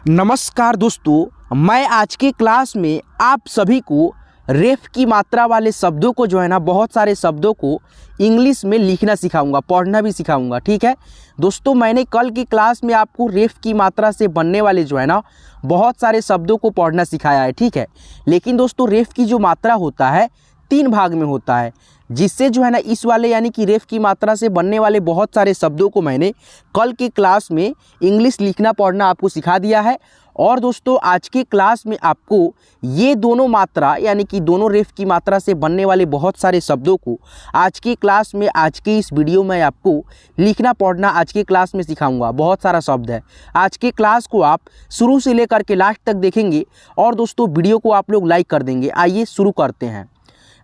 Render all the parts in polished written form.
नमस्कार दोस्तों, मैं आज के क्लास में आप सभी को रेफ की मात्रा वाले शब्दों को जो है ना, बहुत सारे शब्दों को इंग्लिश में लिखना सिखाऊंगा, पढ़ना भी सिखाऊंगा। ठीक है दोस्तों, मैंने कल की क्लास में आपको रेफ की मात्रा से बनने वाले जो है ना, बहुत सारे शब्दों को पढ़ना सिखाया है। ठीक है, लेकिन दोस्तों रेफ की जो मात्रा होता है 3 भाग में होता है, जिससे जो है ना इस वाले यानी कि रेफ की मात्रा से बनने वाले बहुत सारे शब्दों को मैंने कल की क्लास में इंग्लिश लिखना पढ़ना आपको सिखा दिया है। और दोस्तों आज के क्लास में आपको ये दोनों मात्रा यानी कि दोनों रेफ की मात्रा से बनने वाले बहुत सारे शब्दों को आज के क्लास में, आज के इस वीडियो में आपको लिखना पढ़ना आज के क्लास में सिखाऊंगा। बहुत सारा शब्द है। आज के क्लास को आप शुरू से लेकर के लास्ट तक देखेंगे और दोस्तों वीडियो को आप लोग लाइक कर देंगे। आइए शुरू करते हैं।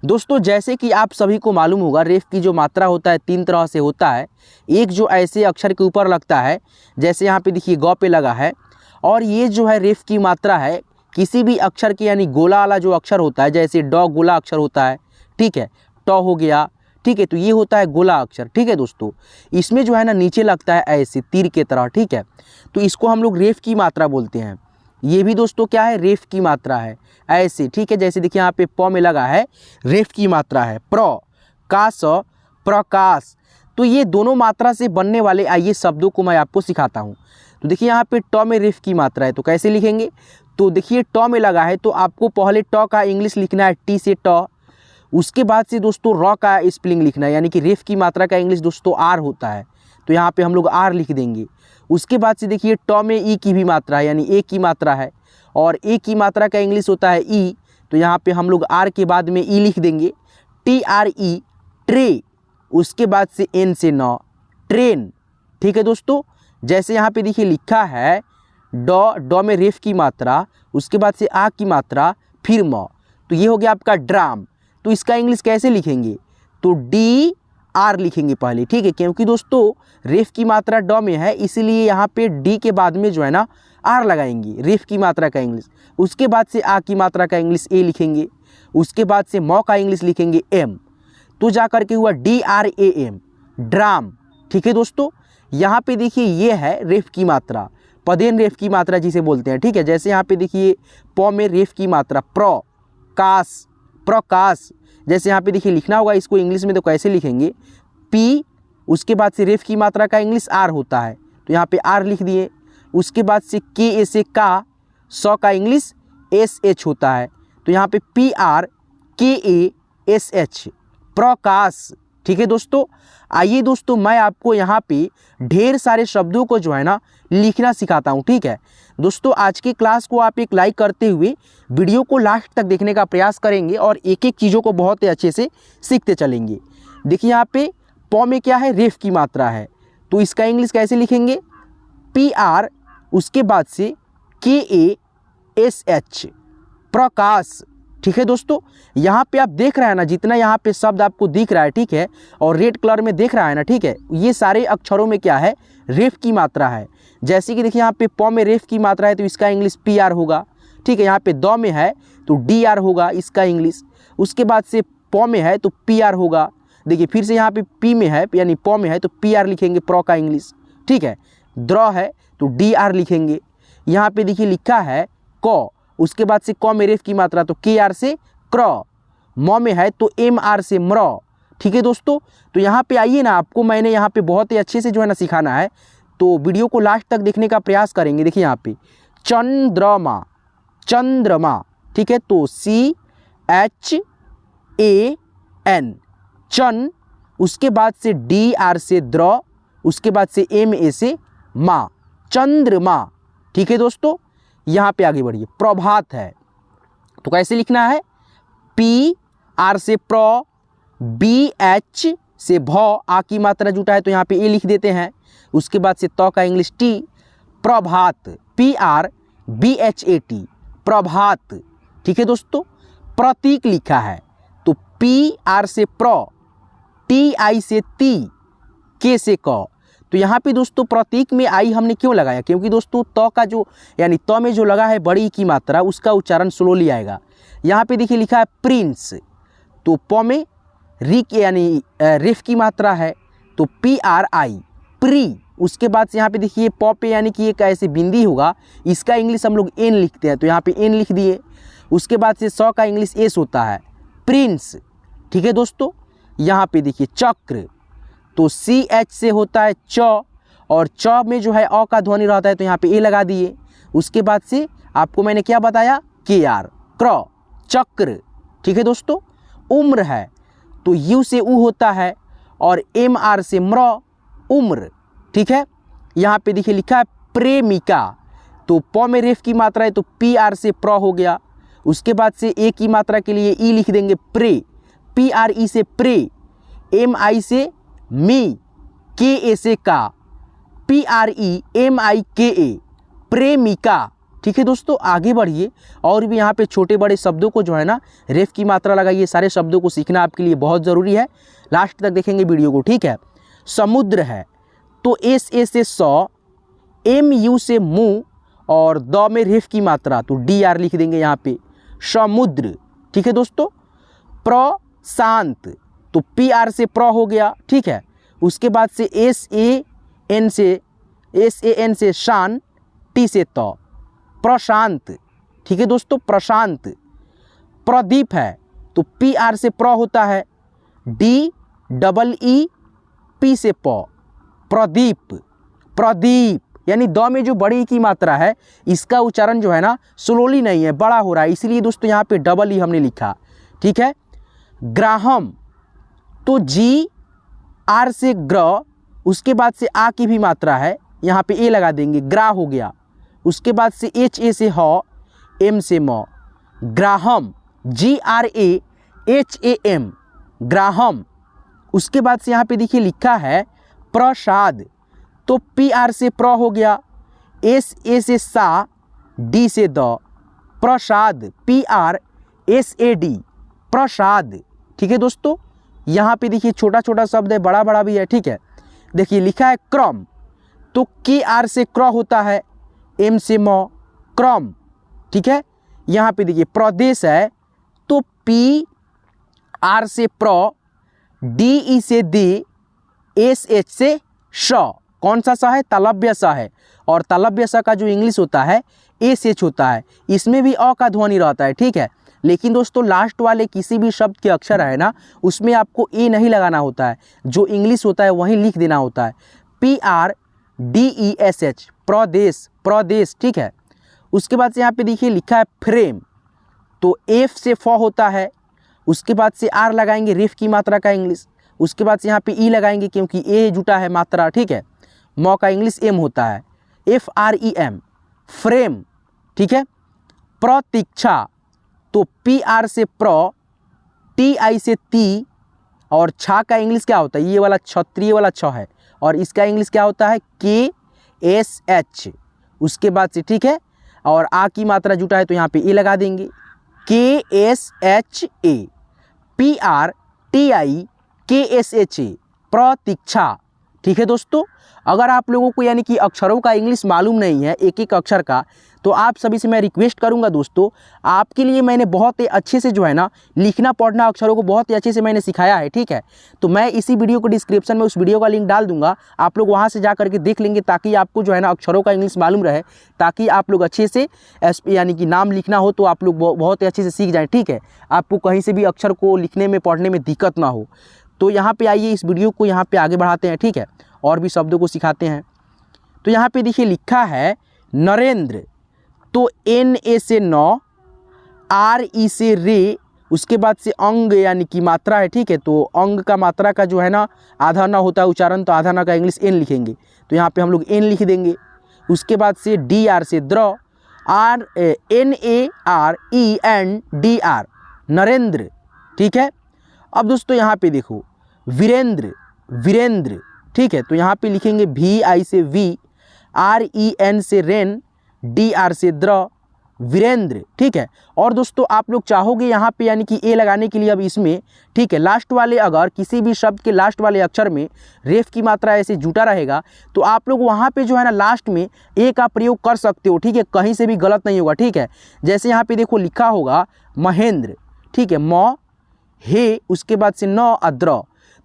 दोस्तों जैसे कि आप सभी को मालूम होगा, रेफ की जो मात्रा होता है 3 तरह से होता है। एक जो ऐसे अक्षर के ऊपर लगता है, जैसे यहाँ पे देखिए ग पे लगा है, और ये जो है रेफ की मात्रा है किसी भी अक्षर के, यानी गोला वाला जो अक्षर होता है, जैसे ड गोला अक्षर होता है। ठीक है, ट हो गया। ठीक है, तो ये होता है गोला अक्षर। ठीक है दोस्तों, इसमें जो है ना नीचे लगता है ऐसे तीर के तरह। ठीक है, तो इसको हम लोग रेफ की मात्रा बोलते हैं। ये भी दोस्तों क्या है, रेफ की मात्रा है ऐसे। ठीक है, जैसे देखिए यहाँ पे प में लगा है, रेफ की मात्रा है प्र का स प्रकाश। तो ये दोनों मात्रा से बनने वाले आइए शब्दों को मैं आपको सिखाता हूँ। तो देखिए यहाँ पे ट में रेफ की मात्रा है, तो कैसे लिखेंगे? तो देखिए ट में लगा है, तो आपको पहले ट का इंग्लिश लिखना है टी से ट। उसके बाद से दोस्तों र का स्पेलिंग लिखना है, यानी कि रेफ की मात्रा का इंग्लिश दोस्तों आर होता है, तो यहाँ पे हम लोग आर लिख देंगे। उसके बाद से देखिए ट में ई की भी मात्रा है, यानी ए की मात्रा है, और ए की मात्रा का इंग्लिश होता है ई, तो यहाँ पे हम लोग आर के बाद में ई लिख देंगे, TRE ट्रे। उसके बाद से एन से न ट्रेन। ठीक है दोस्तों, जैसे यहाँ पे देखिए लिखा है ड में रेफ की मात्रा, उसके बाद से आ की मात्रा, फिर म, तो ये हो गया आपका ड्राम। तो इसका इंग्लिश कैसे लिखेंगे? तो DR लिखेंगे पहले। ठीक है, क्योंकि दोस्तों रेफ की मात्रा ड में है, इसीलिए यहाँ पे डी के बाद में जो है ना आर लगाएंगे, रेफ की मात्रा का इंग्लिश। उसके बाद से आ की मात्रा का इंग्लिश ए लिखेंगे। उसके बाद से म का इंग्लिश लिखेंगे एम, तो जा करके हुआ DRAM ड्राम। ठीक है दोस्तों, यहाँ पे देखिए ये है रेफ की मात्रा, पदेन रेफ की मात्रा जिसे बोलते हैं। ठीक है, जैसे यहाँ पे देखिए प में रेफ की मात्रा प्रकाश। जैसे यहाँ पे देखिए लिखना होगा इसको इंग्लिश में, तो कैसे लिखेंगे? P, उसके बाद से रेफ की मात्रा का इंग्लिश आर होता है, तो यहाँ पे आर लिख दिए। उसके बाद से के से का, स का इंग्लिश SH होता है, तो यहाँ पे PRKASH प्रकाश। ठीक है दोस्तों, आइए दोस्तों मैं आपको यहाँ पे ढेर सारे शब्दों को जो है ना लिखना सिखाता हूँ। ठीक है दोस्तों, आज के क्लास को आप एक लाइक करते हुए वीडियो को लास्ट तक देखने का प्रयास करेंगे और एक एक चीज़ों को बहुत ही अच्छे से सीखते चलेंगे। देखिए यहाँ पे प में क्या है, रेफ की मात्रा है, तो इसका इंग्लिश कैसे लिखेंगे? PR, उसके बाद से KASH प्रकाश। ठीक है दोस्तों, यहाँ पे आप देख रहे हैं ना, जितना यहाँ पे शब्द आपको दिख रहा है, ठीक है, और रेड कलर में देख रहा है ना, ठीक है, ये सारे अक्षरों में क्या है, रेफ की मात्रा है। जैसे कि देखिए यहाँ पे प में रेफ की मात्रा है, तो इसका इंग्लिश PR होगा। ठीक है, यहाँ पे द में है तो DR होगा इसका इंग्लिश। उसके बाद से प में है तो PR होगा। देखिए फिर से यहाँ पे P में है, यानी प में है तो PR लिखेंगे प्र का इंग्लिश। ठीक है, द्र है तो DR लिखेंगे। यहाँ पे देखिए लिखा है क, उसके बाद से क में रेफ की मात्रा तो KR से क्र, म में है तो MR से म्र। ठीक है दोस्तों, तो यहाँ पे आइए ना, आपको मैंने यहाँ पे बहुत ही अच्छे से जो है ना सिखाना है, तो वीडियो को लास्ट तक देखने का प्रयास करेंगे। देखिए यहाँ पे चंद्रमा, ठीक है, तो CHAN चन, उसके बाद से DR से द्र, उसके बाद से MA से मा, चंद्रमा। ठीक है दोस्तों, यहाँ पे आगे बढ़िए, प्रभात है, तो कैसे लिखना है? PR से प्र, BH से भ, आ की मात्रा जुटा है तो यहाँ पे ए लिख देते हैं। उसके बाद से त का इंग्लिश टी, प्रभात, PRBHAT प्रभात। ठीक है दोस्तों, प्रतीक लिखा है, तो PR से प्र, TI से ती, के से क। तो यहाँ पे दोस्तों प्रतीक में आई हमने क्यों लगाया? क्योंकि दोस्तों त का जो, यानी त में जो लगा है बड़ी की मात्रा, उसका उच्चारण स्लोली आएगा। यहाँ पे देखिए लिखा है प्रिंस, तो प में रिक यानी रेफ की मात्रा है, तो PRI प्री, उसके बाद से यहाँ पे देखिए प पे यानी कि एक ऐसे बिंदी होगा, इसका इंग्लिश हम लोग एन लिखते हैं, तो यहाँ पे एन लिख दिए। उसके बाद से स का इंग्लिश एस होता है, प्रिंस। ठीक है दोस्तों, यहाँ पे देखिए चक्र, तो सी एच से होता है च, और च में जो है अ का ध्वनि रहता है, तो यहाँ पे ए लगा दिए। उसके बाद से आपको मैंने क्या बताया, के आर, क्र, चक्र। ठीक है दोस्तों, उम्र है तो यू से ऊ होता है, और एम आर से म्र, उम्र। ठीक है, यहाँ पे देखिए लिखा है प्रेमिका, तो प में रेफ की मात्रा है तो पी आर से प्र हो गया। उसके बाद से ए की मात्रा के लिए ई लिख देंगे प्रे, पी आर ई से प्रे, एम आई से मी, के ए से का, पी आर ई एम आई के ए, प्रेमिका। ठीक है दोस्तों, आगे बढ़िए और भी यहाँ पे छोटे बड़े शब्दों को जो है ना रेफ की मात्रा लगाइए। सारे शब्दों को सीखना आपके लिए बहुत ज़रूरी है, लास्ट तक देखेंगे वीडियो को। ठीक है, समुद्र है तो एस ए से सौ, एम यू से मुँह, और द में रेफ की मात्रा तो डी आर लिख देंगे यहाँ पे, समुद्र। ठीक है दोस्तों, प्रशांत तो पी आर से प्र हो गया। ठीक है, उसके बाद से एस ए एन से शान, टी से त, प्रशांत। ठीक है दोस्तों, प्रशांत। प्रदीप है तो पी आर से प्र होता है, डी डबल ई पी से प, प्रदीप। प्रदीप यानी द में जो बड़ी की मात्रा है इसका उच्चारण जो है ना स्लोली नहीं है, बड़ा हो रहा है, इसलिए दोस्तों यहाँ पे डबल ई हमने लिखा। ठीक है, ग्राहम तो जी आर से ग्र, उसके बाद से आ की भी मात्रा है, यहाँ पे ए लगा देंगे, ग्रा हो गया। उसके बाद से एच ए से ह, एम से म, Graham, G R A H A M, Graham. उसके बाद से यहाँ पे देखिए लिखा है प्रसाद, तो पी आर से प्र हो गया, एस ए से सा, डी से द, Prasad, P R S A D, Prasad. ठीक है दोस्तों, यहाँ पे देखिए छोटा छोटा शब्द है, बड़ा बड़ा भी है। ठीक है, देखिए लिखा है क्रम, तो के आर से क्र होता है, एम से म, क्रम। ठीक है, यहाँ पे देखिए प्रदेश है तो पी आर से प्र, डी ई से दे, एस एच से श। कौन सा सा है, तालव्य सा है, और तालव्य सा का जो इंग्लिश होता है एस एच होता है, इसमें भी अ का ध्वनि रहता है। ठीक है, लेकिन दोस्तों लास्ट वाले किसी भी शब्द के अक्षर है ना उसमें आपको ए नहीं लगाना होता है, जो इंग्लिश होता है वहीं लिख देना होता है, P R D E S H, Pradesh, Pradesh. ठीक है, उसके बाद से यहाँ पे देखिए लिखा है फ्रेम, तो एफ से फ होता है, उसके बाद से आर लगाएंगे रेफ की मात्रा का इंग्लिश, उसके बाद से यहाँ पे ई लगाएंगे क्योंकि ए जुटा है मात्रा। ठीक है, म का इंग्लिश एम होता है, F R E M, frame. ठीक है, प्रतीक्षा तो पी आर से प्र, टी आई से ती, और छा का इंग्लिश क्या होता है, ये वाला क्षत्रिय वाला छ है, और इसका इंग्लिश क्या होता है, के एस एच। उसके बाद से ठीक है, और आ की मात्रा जुटा है तो यहाँ पे ए लगा देंगे, के S H A, P R T I के एस एच ए, प्रतीक्षा। ठीक है दोस्तों, अगर आप लोगों को यानी कि अक्षरों का इंग्लिश मालूम नहीं है एक एक अक्षर का, तो आप सभी से मैं रिक्वेस्ट करूंगा दोस्तों, आपके लिए मैंने बहुत ही अच्छे से जो है ना लिखना पढ़ना अक्षरों को बहुत ही अच्छे से मैंने सिखाया है। ठीक है, तो मैं इसी वीडियो को डिस्क्रिप्शन में उस वीडियो का लिंक डाल दूंगा, आप लोग वहां से जा करके देख लेंगे, ताकि आपको जो है ना अक्षरों का इंग्लिश मालूम रहे, ताकि आप लोग अच्छे से यानी कि नाम लिखना हो तो आप लोग बहुत ही अच्छे से सीख जाएँ। ठीक है, आपको कहीं से भी अक्षर को लिखने में पढ़ने में दिक्कत ना हो। तो यहाँ पे आइए, इस वीडियो को यहाँ पे आगे बढ़ाते हैं। ठीक है, और भी शब्दों को सिखाते हैं। तो यहाँ पे देखिए लिखा है नरेंद्र, तो एन ए से नौ, आर ई से रे, उसके बाद से अंग यानी कि मात्रा है। ठीक है, तो अंग का मात्रा का जो है ना आधा न होता है उच्चारण, तो आधा न का इंग्लिश एन लिखेंगे, तो यहाँ पे हम लोग एन लिख देंगे। उसके बाद से डी आर से द्र, R N A R E N D R, Narendra. ठीक है, अब दोस्तों यहाँ पे देखो वीरेंद्र, वीरेंद्र। ठीक है, तो यहाँ पे लिखेंगे वी आई से वी, आर ई एन से रेन, डी आर से द्र, वीरेंद्र। ठीक है, और दोस्तों आप लोग चाहोगे यहाँ पे यानी कि ए लगाने के लिए अब इसमें, ठीक है, लास्ट वाले अगर किसी भी शब्द के लास्ट वाले अक्षर में रेफ की मात्रा ऐसे जुटा रहेगा तो आप लोग वहाँ पे जो है ना लास्ट में ए का प्रयोग कर सकते हो। ठीक है, कहीं से भी गलत नहीं होगा। ठीक है, जैसे यहाँ पे देखो लिखा होगा महेंद्र। ठीक है, म हे, उसके बाद से न अद्र,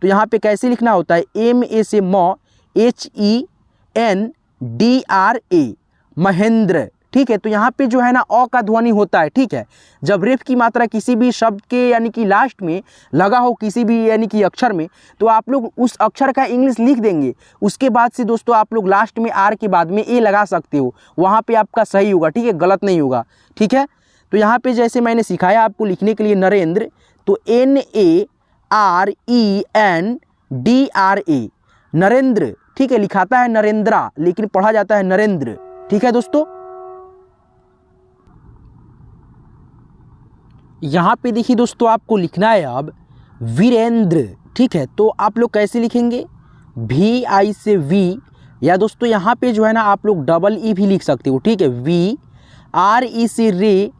तो यहाँ पे कैसे लिखना होता है, एम ए से म, एच ई महेंद्र। ठीक है, तो यहाँ पे जो है ना अ का ध्वनि होता है। ठीक है, जब रेफ की मात्रा किसी भी शब्द के यानी कि लास्ट में लगा हो किसी भी यानी कि अक्षर में, तो आप लोग उस अक्षर का इंग्लिश लिख देंगे। उसके बाद से दोस्तों आप लोग लास्ट में आर के बाद में ए लगा सकते हो, वहाँ पे आपका सही होगा। ठीक है, गलत नहीं होगा। ठीक है, तो यहाँ पे जैसे मैंने सिखाया आपको लिखने के लिए नरेंद्र, तो NARENDRA नरेंद्र। ठीक है, लिखाता है नरेंद्रा लेकिन पढ़ा जाता है नरेंद्र। ठीक है दोस्तों, यहाँ पे देखिए दोस्तों आपको लिखना है अब वीरेंद्र। ठीक है, तो आप लोग कैसे लिखेंगे, VI से V, या दोस्तों यहाँ पे जो है ना आप लोग डबल ई भी लिख सकते हो। ठीक है, VRE से रे,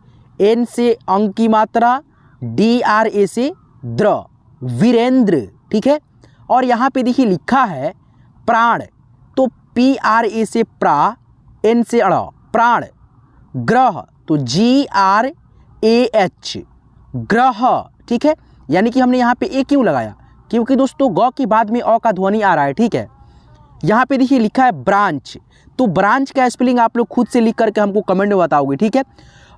N से अंक की मात्रा, DRA से द्र, वीरेंद्र। ठीक है, और यहाँ पे देखिए लिखा है प्राण, तो PRA से प्रा, N से अड़, प्राण। ग्रह, तो GRAH, ग्रह। ठीक है, यानी कि हमने यहाँ पे ए क्यों लगाया, क्योंकि दोस्तों ग के बाद में अ का ध्वनि आ रहा है। ठीक है, यहाँ पे देखिए लिखा है ब्रांच, तो ब्रांच का स्पेलिंग आप लोग खुद से लिख करके हमको कमेंट में बताओगे। ठीक है,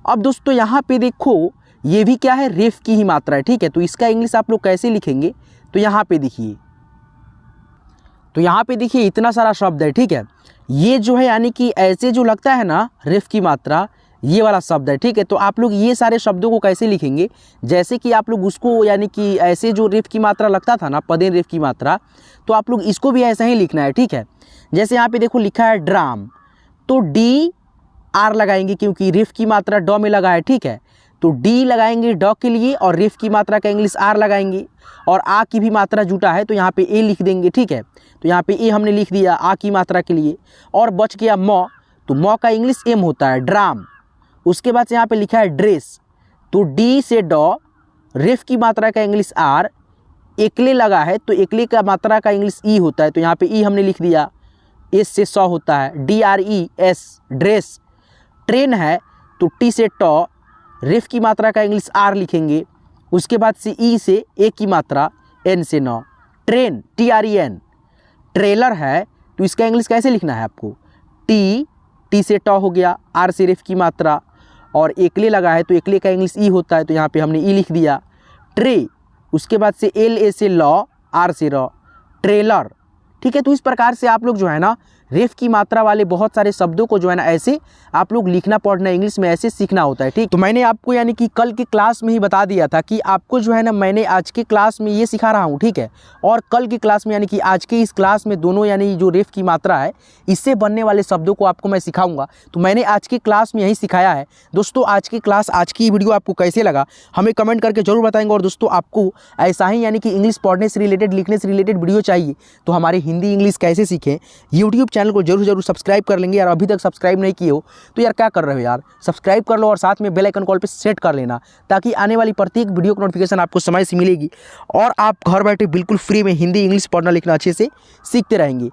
अब दोस्तों यहाँ पे देखो ये भी क्या है, रेफ की ही मात्रा है। ठीक है, तो इसका इंग्लिश आप लोग कैसे लिखेंगे, तो यहाँ पे देखिए, तो यहाँ पे देखिए इतना सारा शब्द है। ठीक है, ये जो है यानी कि ऐसे जो लगता है ना रेफ की मात्रा, ये वाला शब्द है। ठीक है, तो आप लोग ये सारे शब्दों को कैसे लिखेंगे, जैसे कि आप लोग उसको यानी कि ऐसे जो रेफ की मात्रा लगता था ना, पदेन रेफ की मात्रा, तो आप लोग इसको भी ऐसा ही लिखना है। ठीक है, जैसे यहाँ पे देखो लिखा है ड्राम, तो DR लगाएंगे क्योंकि रेफ की मात्रा ड में लगा है। ठीक है, तो D लगाएंगे ड के लिए, और रेफ की मात्रा का इंग्लिश R लगाएंगे, और आ की भी मात्रा जुटा है तो यहाँ पे ए लिख देंगे। ठीक है, तो यहाँ पे ए हमने लिख दिया आ की मात्रा के लिए, और बच गया म, तो म का इंग्लिश M होता है, ड्राम। उसके बाद से यहाँ पे लिखा है ड्रेस, तो D से ड, रेफ की मात्रा का इंग्लिश R, एकले लगा है तो एकले का मात्रा का इंग्लिश ई होता है, तो यहाँ पे ई हमने लिख दिया, एस से सौ होता है, DRES, ड्रेस। ट्रेन है तो T से ट, रेफ की मात्रा का इंग्लिश R लिखेंगे। उसके बाद से ई से ए की मात्रा, N से न, ट्रेन, TREN। ट्रेलर है तो इसका इंग्लिश कैसे लिखना है आपको, T से ट हो गया, R से रेफ की मात्रा, और एकले लगा है तो एकले का इंग्लिश ई होता है, तो यहाँ पे हमने ई लिख दिया। ट्रे, उसके बाद से LA से ल, R से र, ट्रेलर। ठीक है, तो इस प्रकार से आप लोग जो है ना रेफ की मात्रा वाले बहुत सारे शब्दों को जो है ना ऐसे आप लोग लिखना पढ़ना इंग्लिश में ऐसे सीखना होता है। ठीक, तो मैंने आपको यानी कि कल की क्लास में ही बता दिया था कि आपको जो है ना मैंने आज के क्लास में ये सिखा रहा हूँ। ठीक है, और कल की क्लास में यानी कि आज के इस क्लास में दोनों यानी जो रेफ की मात्रा है इससे बनने वाले शब्दों को आपको मैं सिखाऊंगा। तो मैंने आज के क्लास में यही सिखाया है। दोस्तों आज की क्लास, आज की वीडियो आपको कैसे लगा हमें कमेंट करके जरूर बताएंगे। और दोस्तों आपको ऐसा ही यानी कि इंग्लिश पढ़ने से रिलेटेड, लिखने से रिलेटेड वीडियो चाहिए तो हमारे हिंदी इंग्लिश कैसे सीखें यूट्यूब चैनल को जरूर सब्सक्राइब कर लेंगे। यार अभी तक सब्सक्राइब नहीं किए हो तो यार क्या कर रहे हो यार, सब्सक्राइब कर लो और साथ में बेल आइकन कॉल पे सेट कर लेना, ताकि आने वाली प्रत्येक वीडियो की नोटिफिकेशन आपको समय से मिलेगी और आप घर बैठे बिल्कुल फ्री में हिंदी इंग्लिश पढ़ना लिखना अच्छे से सीखते रहेंगे।